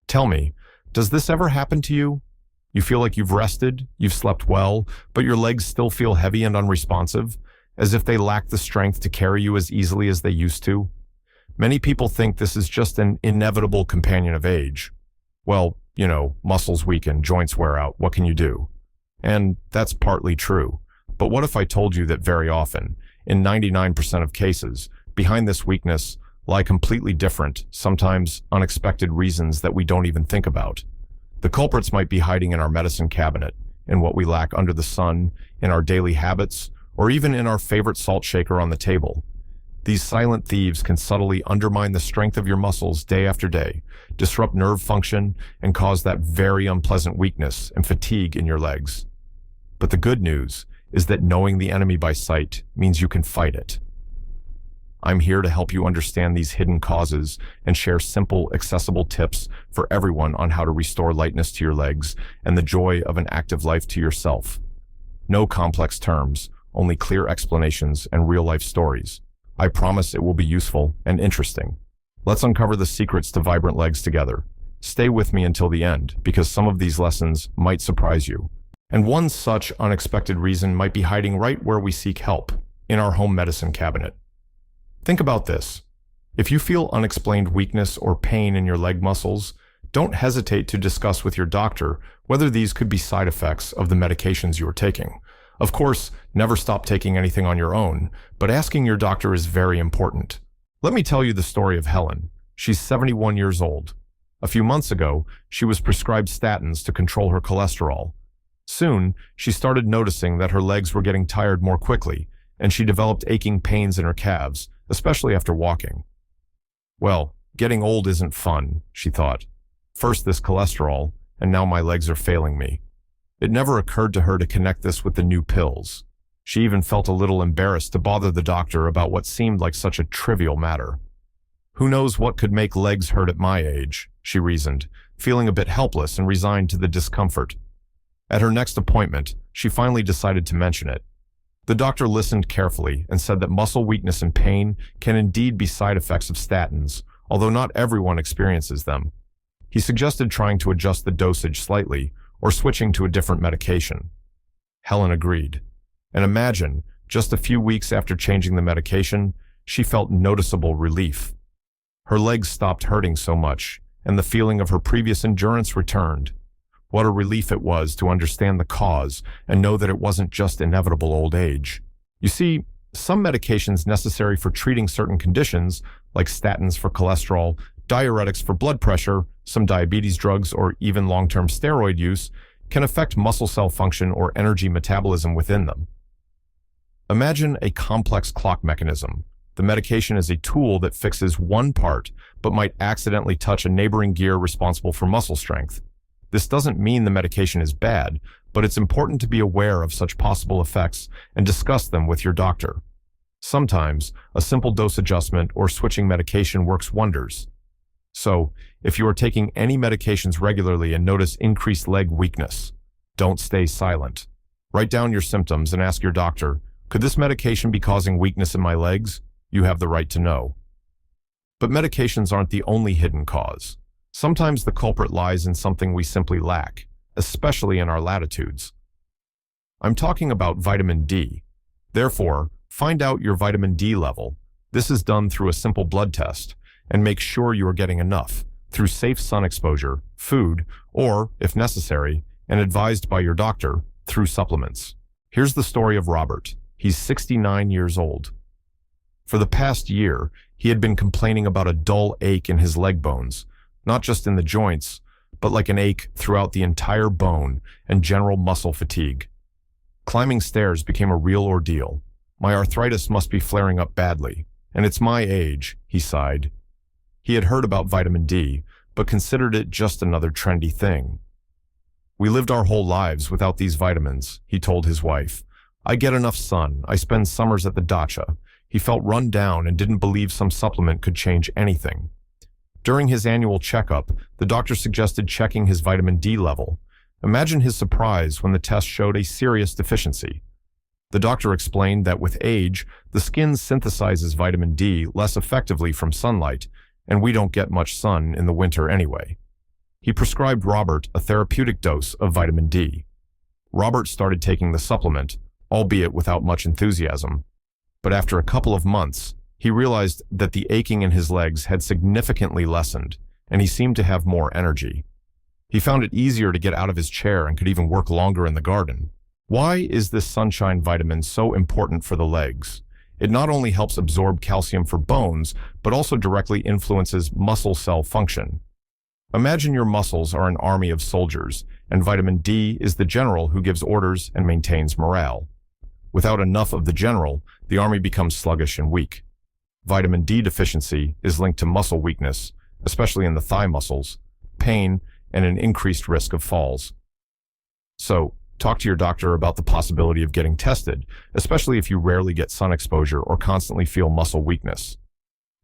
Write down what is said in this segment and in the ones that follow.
Tell me, does this ever happen to you? You feel like you've rested, you've slept well, but your legs still feel heavy and unresponsive, as if they lack the strength to carry you as easily as they used to? Many people think this is just an inevitable companion of age. Well, muscles weaken, joints wear out, what can you do? And that's partly true. But what if I told you that very often, in 99% of cases, behind this weakness lie completely different, sometimes unexpected reasons that we don't even think about? The culprits might be hiding in our medicine cabinet, in what we lack under the sun, in our daily habits, or even in our favorite salt shaker on the table. These silent thieves can subtly undermine the strength of your muscles day after day, disrupt nerve function, and cause that very unpleasant weakness and fatigue in your legs. But the good news is that knowing the enemy by sight means you can fight it. I'm here to help you understand these hidden causes and share simple, accessible tips for everyone on how to restore lightness to your legs and the joy of an active life to yourself. No complex terms, only clear explanations and real-life stories. I promise it will be useful and interesting. Let's uncover the secrets to vibrant legs together. Stay with me until the end, because some of these lessons might surprise you. And one such unexpected reason might be hiding right where we seek help, in our home medicine cabinet. Think about this. If you feel unexplained weakness or pain in your leg muscles, don't hesitate to discuss with your doctor whether these could be side effects of the medications you are taking. Of course, never stop taking anything on your own, but asking your doctor is very important. Let me tell you the story of Helen. She's 71 years old. A few months ago, she was prescribed statins to control her cholesterol. Soon, she started noticing that her legs were getting tired more quickly, and she developed aching pains in her calves, especially after walking. Well, getting old isn't fun, she thought. First this cholesterol, and now my legs are failing me. It never occurred to her to connect this with the new pills. She even felt a little embarrassed to bother the doctor about what seemed like such a trivial matter. Who knows what could make legs hurt at my age, she reasoned, feeling a bit helpless and resigned to the discomfort. At her next appointment, she finally decided to mention it. The doctor listened carefully and said that muscle weakness and pain can indeed be side effects of statins, although not everyone experiences them. He suggested trying to adjust the dosage slightly or switching to a different medication. Helen agreed. And imagine, just a few weeks after changing the medication, she felt noticeable relief. Her legs stopped hurting so much, and the feeling of her previous endurance returned. What a relief it was to understand the cause and know that it wasn't just inevitable old age. You see, some medications necessary for treating certain conditions, like statins for cholesterol, diuretics for blood pressure, some diabetes drugs, or even long-term steroid use, can affect muscle cell function or energy metabolism within them. Imagine a complex clock mechanism. The medication is a tool that fixes one part, but might accidentally touch a neighboring gear responsible for muscle strength. This doesn't mean the medication is bad, but it's important to be aware of such possible effects and discuss them with your doctor. Sometimes, a simple dose adjustment or switching medication works wonders. So, if you are taking any medications regularly and notice increased leg weakness, don't stay silent. Write down your symptoms and ask your doctor, could this medication be causing weakness in my legs? You have the right to know. But medications aren't the only hidden cause. Sometimes the culprit lies in something we simply lack, especially in our latitudes. I'm talking about vitamin D. Therefore, find out your vitamin D level. This is done through a simple blood test, and make sure you are getting enough through safe sun exposure, food, or, if necessary, and advised by your doctor, through supplements. Here's the story of Robert. He's 69 years old. For the past year, he had been complaining about a dull ache in his leg bones, not just in the joints, but like an ache throughout the entire bone and general muscle fatigue. Climbing stairs became a real ordeal. My arthritis must be flaring up badly, and it's my age, he sighed. He had heard about vitamin D, but considered it just another trendy thing. We lived our whole lives without these vitamins, he told his wife. I get enough sun, I spend summers at the dacha. He felt run down and didn't believe some supplement could change anything. During his annual checkup, the doctor suggested checking his vitamin D level. Imagine his surprise when the test showed a serious deficiency. The doctor explained that with age, the skin synthesizes vitamin D less effectively from sunlight, and we don't get much sun in the winter anyway. He prescribed Robert a therapeutic dose of vitamin D. Robert started taking the supplement, albeit without much enthusiasm. But after a couple of months, he realized that the aching in his legs had significantly lessened, and he seemed to have more energy. He found it easier to get out of his chair and could even work longer in the garden. Why is this sunshine vitamin so important for the legs? It not only helps absorb calcium for bones, but also directly influences muscle cell function. Imagine your muscles are an army of soldiers, and vitamin D is the general who gives orders and maintains morale. Without enough of the general, the army becomes sluggish and weak. Vitamin D deficiency is linked to muscle weakness, especially in the thigh muscles, pain, and an increased risk of falls. So, talk to your doctor about the possibility of getting tested, especially if you rarely get sun exposure or constantly feel muscle weakness.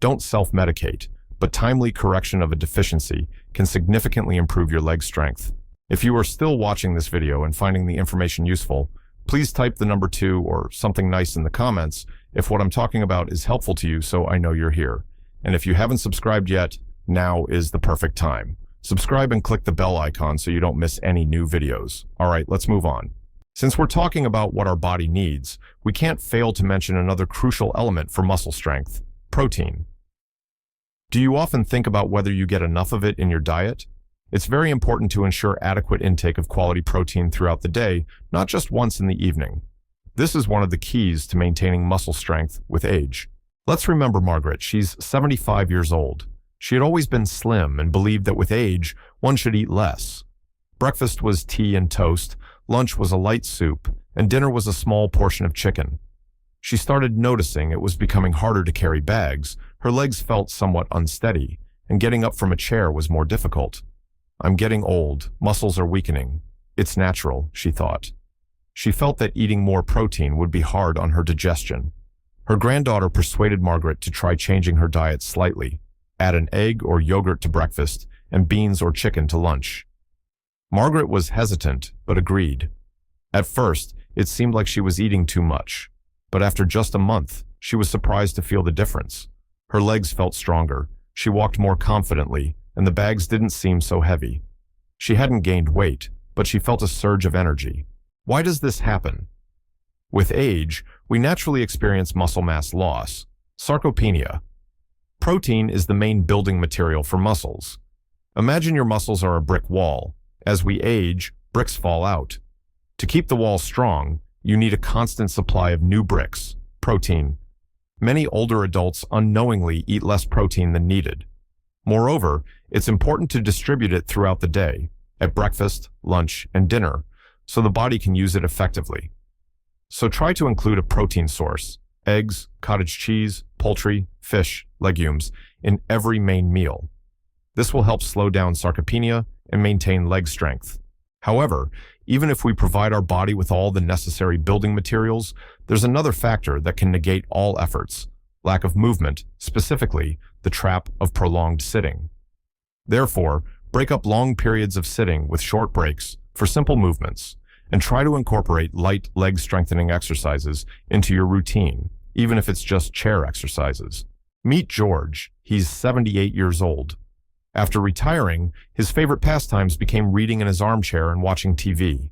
Don't self-medicate, but timely correction of a deficiency can significantly improve your leg strength. If you are still watching this video and finding the information useful, please type the number 2 or something nice in the comments if what I'm talking about is helpful to you so I know you're here. And if you haven't subscribed yet, now is the perfect time. Subscribe and click the bell icon so you don't miss any new videos. All right, let's move on. Since we're talking about what our body needs, we can't fail to mention another crucial element for muscle strength: protein. Do you often think about whether you get enough of it in your diet? It's very important to ensure adequate intake of quality protein throughout the day, not just once in the evening. This is one of the keys to maintaining muscle strength with age. Let's remember Margaret. She's 75 years old. She had always been slim and believed that with age, one should eat less. Breakfast was tea and toast, lunch was a light soup, and dinner was a small portion of chicken. She started noticing it was becoming harder to carry bags, her legs felt somewhat unsteady, and getting up from a chair was more difficult. I'm getting old, muscles are weakening. It's natural, she thought. She felt that eating more protein would be hard on her digestion. Her granddaughter persuaded Margaret to try changing her diet slightly. Add an egg or yogurt to breakfast and beans or chicken to lunch. Margaret was hesitant, but agreed. At first, it seemed like she was eating too much, but after just a month, she was surprised to feel the difference. Her legs felt stronger, she walked more confidently, and the bags didn't seem so heavy. She hadn't gained weight, but she felt a surge of energy. Why does this happen? With age, we naturally experience muscle mass loss, sarcopenia. Protein is the main building material for muscles. Imagine your muscles are a brick wall. As we age, bricks fall out. To keep the wall strong, you need a constant supply of new bricks, protein. Many older adults unknowingly eat less protein than needed. Moreover, it's important to distribute it throughout the day, at breakfast, lunch, and dinner, so the body can use it effectively. So try to include a protein source, eggs, cottage cheese, poultry, fish, legumes, in every main meal. This will help slow down sarcopenia and maintain leg strength. However, even if we provide our body with all the necessary building materials, there's another factor that can negate all efforts: lack of movement, specifically the trap of prolonged sitting. Therefore, break up long periods of sitting with short breaks for simple movements, and try to incorporate light leg strengthening exercises into your routine, even if it's just chair exercises. Meet George. He's 78 years old. After retiring, his favorite pastimes became reading in his armchair and watching TV.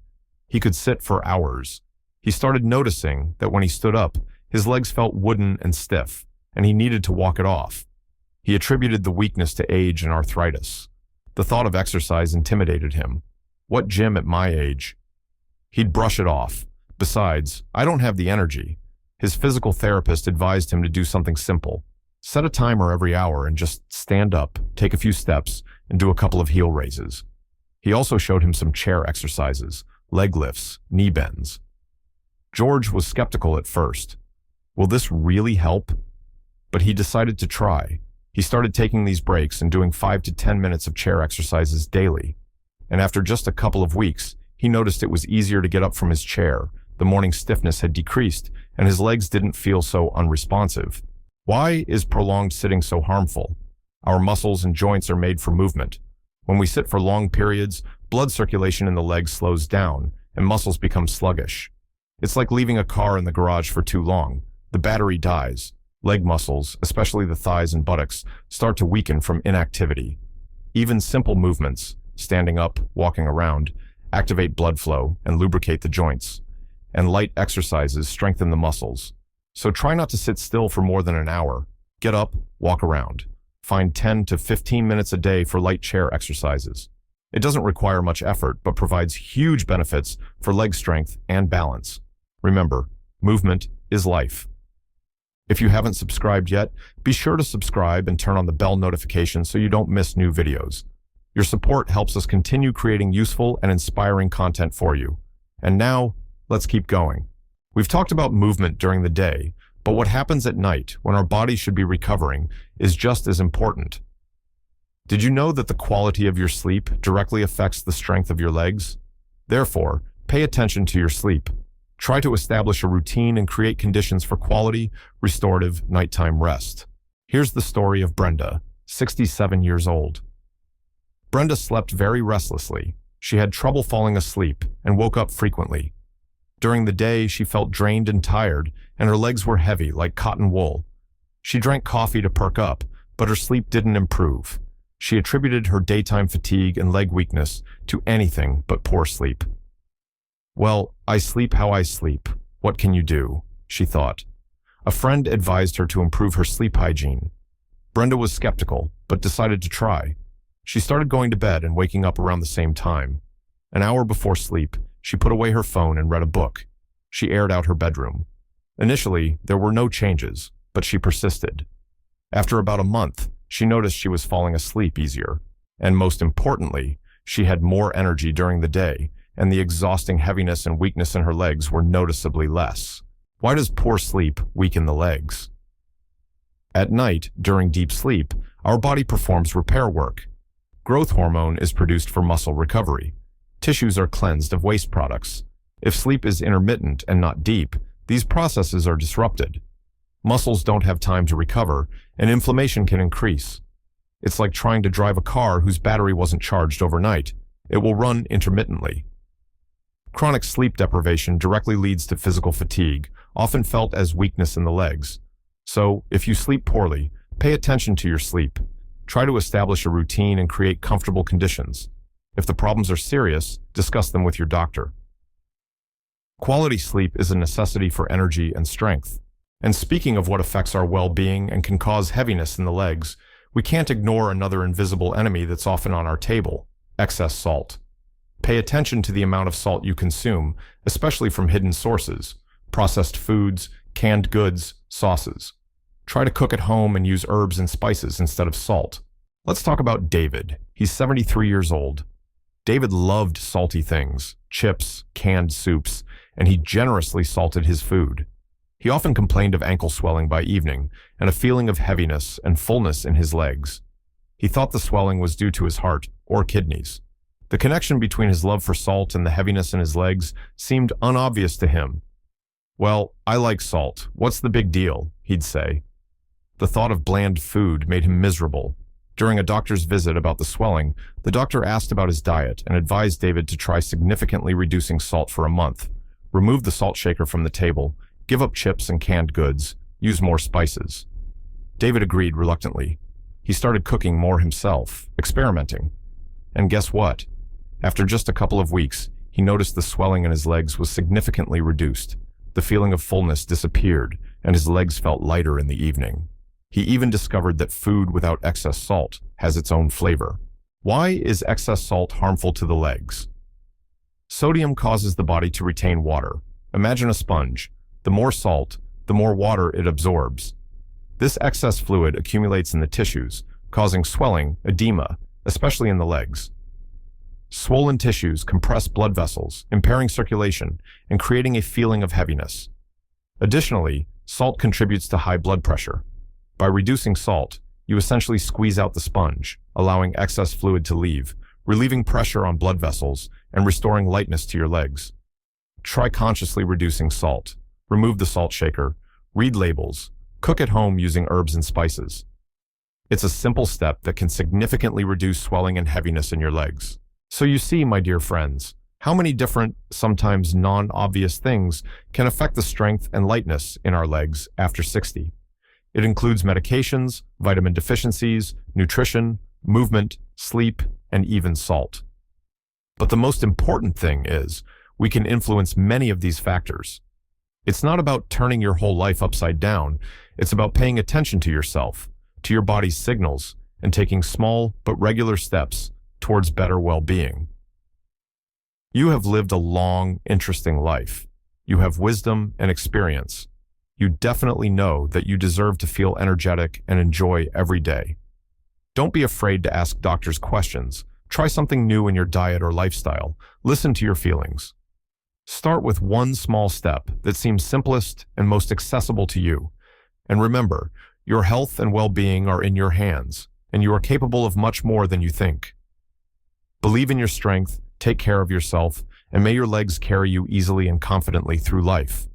He could sit for hours. He started noticing that when he stood up, his legs felt wooden and stiff, and he needed to walk it off. He attributed the weakness to age and arthritis. The thought of exercise intimidated him. What gym at my age? He'd brush it off. Besides, I don't have the energy. His physical therapist advised him to do something simple. Set a timer every hour and just stand up, take a few steps, and do a couple of heel raises. He also showed him some chair exercises, leg lifts, knee bends. George was skeptical at first. Will this really help? But he decided to try. He started taking these breaks and doing 5 to 10 minutes of chair exercises daily. And after just a couple of weeks, he noticed it was easier to get up from his chair. The morning stiffness had decreased, and his legs didn't feel so unresponsive. Why is prolonged sitting so harmful? Our muscles and joints are made for movement. When we sit for long periods, blood circulation in the legs slows down, and muscles become sluggish. It's like leaving a car in the garage for too long. The battery dies. Leg muscles, especially the thighs and buttocks, start to weaken from inactivity. Even simple movements, standing up, walking around, activate blood flow and lubricate the joints. And light exercises strengthen the muscles. So try not to sit still for more than an hour. Get up, walk around. Find 10 to 15 minutes a day for light chair exercises. It doesn't require much effort, but provides huge benefits for leg strength and balance. Remember, movement is life. If you haven't subscribed yet, be sure to subscribe and turn on the bell notification so you don't miss new videos. Your support helps us continue creating useful and inspiring content for you. And now, let's keep going. We've talked about movement during the day, but what happens at night when our body should be recovering is just as important. Did you know that the quality of your sleep directly affects the strength of your legs? Therefore, pay attention to your sleep. Try to establish a routine and create conditions for quality, restorative nighttime rest. Here's the story of Brenda, 67 years old. Brenda slept very restlessly. She had trouble falling asleep and woke up frequently. During the day, she felt drained and tired, and her legs were heavy like cotton wool. She drank coffee to perk up, but her sleep didn't improve. She attributed her daytime fatigue and leg weakness to anything but poor sleep. Well, I sleep how I sleep. What can you do? She thought. A friend advised her to improve her sleep hygiene. Brenda was skeptical, but decided to try. She started going to bed and waking up around the same time. An hour before sleep, she put away her phone and read a book. She aired out her bedroom. Initially, there were no changes, but she persisted. After about a month, she noticed she was falling asleep easier. And most importantly, she had more energy during the day, and the exhausting heaviness and weakness in her legs were noticeably less. Why does poor sleep weaken the legs? At night, during deep sleep, our body performs repair work. Growth hormone is produced for muscle recovery. Tissues are cleansed of waste products. If sleep is intermittent and not deep, these processes are disrupted. Muscles don't have time to recover, and inflammation can increase. It's like trying to drive a car whose battery wasn't charged overnight. It will run intermittently. Chronic sleep deprivation directly leads to physical fatigue, often felt as weakness in the legs. So, if you sleep poorly, pay attention to your sleep. Try to establish a routine and create comfortable conditions. If the problems are serious, discuss them with your doctor. Quality sleep is a necessity for energy and strength. And speaking of what affects our well-being and can cause heaviness in the legs, we can't ignore another invisible enemy that's often on our table: excess salt. Pay attention to the amount of salt you consume, especially from hidden sources: processed foods, canned goods, sauces. Try to cook at home and use herbs and spices instead of salt. Let's talk about David. He's 73 years old. David loved salty things, chips, canned soups, and he generously salted his food. He often complained of ankle swelling by evening and a feeling of heaviness and fullness in his legs. He thought the swelling was due to his heart or kidneys. The connection between his love for salt and the heaviness in his legs seemed unobvious to him. "Well, I like salt. What's the big deal?" he'd say. The thought of bland food made him miserable. During a doctor's visit about the swelling, the doctor asked about his diet and advised David to try significantly reducing salt for a month, remove the salt shaker from the table, give up chips and canned goods, use more spices. David agreed reluctantly. He started cooking more himself, experimenting. And guess what? After just a couple of weeks, he noticed the swelling in his legs was significantly reduced. The feeling of fullness disappeared, and his legs felt lighter in the evening. He even discovered that food without excess salt has its own flavor. Why is excess salt harmful to the legs? Sodium causes the body to retain water. Imagine a sponge. The more salt, the more water it absorbs. This excess fluid accumulates in the tissues, causing swelling, edema, especially in the legs. Swollen tissues compress blood vessels, impairing circulation and creating a feeling of heaviness. Additionally, salt contributes to high blood pressure. By reducing salt, you essentially squeeze out the sponge, allowing excess fluid to leave, relieving pressure on blood vessels and restoring lightness to your legs. Try consciously reducing salt. Remove the salt shaker, read labels, cook at home using herbs and spices. It's a simple step that can significantly reduce swelling and heaviness in your legs. So you see, my dear friends, how many different, sometimes non-obvious things can affect the strength and lightness in our legs after 60. It includes medications, vitamin deficiencies, nutrition, movement, sleep, and even salt. But the most important thing is we can influence many of these factors. It's not about turning your whole life upside down. It's about paying attention to yourself, to your body's signals, and taking small but regular steps towards better well-being. You have lived a long, interesting life. You have wisdom and experience. You definitely know that you deserve to feel energetic and enjoy every day. Don't be afraid to ask doctors questions. Try something new in your diet or lifestyle. Listen to your feelings. Start with one small step that seems simplest and most accessible to you. And remember, your health and well-being are in your hands, and you are capable of much more than you think. Believe in your strength, take care of yourself, and may your legs carry you easily and confidently through life.